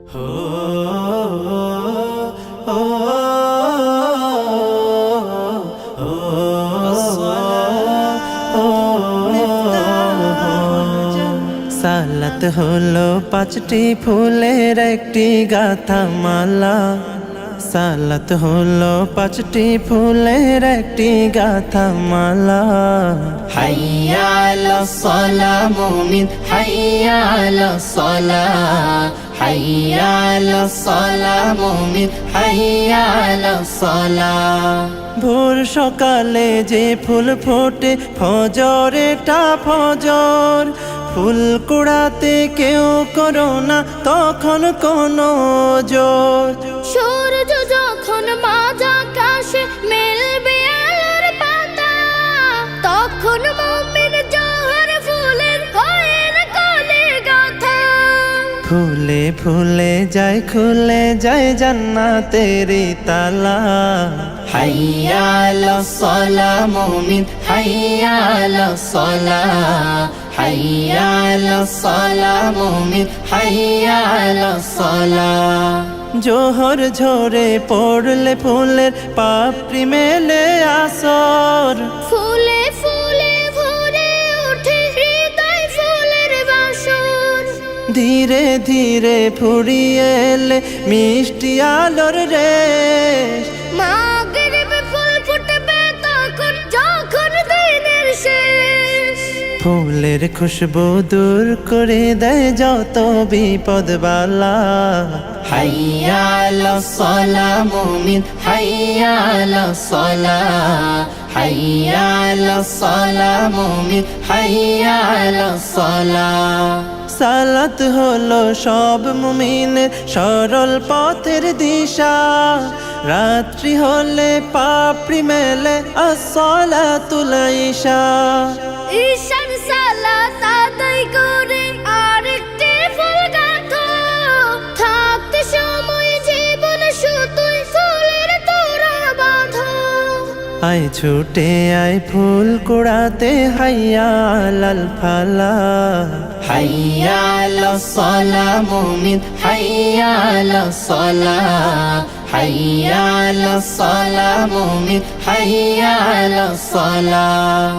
সালাত হলো পাঁচটি ফুলের একটি গাথা মালা। সালাত হলো পাঁচটি ফুলের একটি গাথা মালা। হাইয়া আলাস সালাহ মুমিন, হাইয়া আলাস সালাহ, হাইয়া আলাস সালাহ মুমিন, হাইয়া আলাস সালাহ। ভোর সকালে যে ফুল ফোটে ফজরেটা ফজর, ফুল কুড়াতে কেউ করো না তখন কোনো জোর। সূর্য যখন মাঝ আকাশে মেলবে আলোর পাতা, তখন মুমিন জোহর ফুলের হয়ে কোলে গাথা। ফুলে ফুলে যায় খুলে যায় জান্নাতেরি তালা। হাইয়া আলাস সালাহ মুমিন, হাইয়া আলাস সালাহ, হাইয়া আলাস সালাহ মুমিন, হাইয়া আলাস সালাহ। জোহর ঝরে পড়লে ফুলের পাপড়ি মেলে আসর, ফুলে ফুলে ভরে ওঠে হৃদয় ফুলের বাসর। ধীরে ধীরে ফুরিয়ে এলে মিষ্টি আলোর রেশ। মাগরিবে ফুল ফুটবে তখন যখন দিনের শেষ। ফুলের খুশবু দূর করে দেয় যত বিপদ বালা। হাইয়া আলাস সালাহ মুমিন, হাইয়া আলাস সালাহ, হাইয়া আলাস সালাহ মুমিন, হাইয়া আলাস সালাহ। সালাত হলো সব মুমিনের সরল পথের দিশা। রাত্রি হলে পাপড়ি মেলে আসসালাতুল ইশা। ঈশান সালাত আদায় করে আরেকটি ফুল গাঁথো, থাকতে সময় জীবন শুধুই ফুলের তোড়া বাঁধো। আয় ছুটে আয় ফুল কুড়াতে হাইয়া আলাল ফালা। হাইয়া আলাস সালাহ মুমিন, হাইয়া আলাস সালাহ, হাইয়া আলাস সালাহ মুমিন, হাইয়া আলাস সালাহ।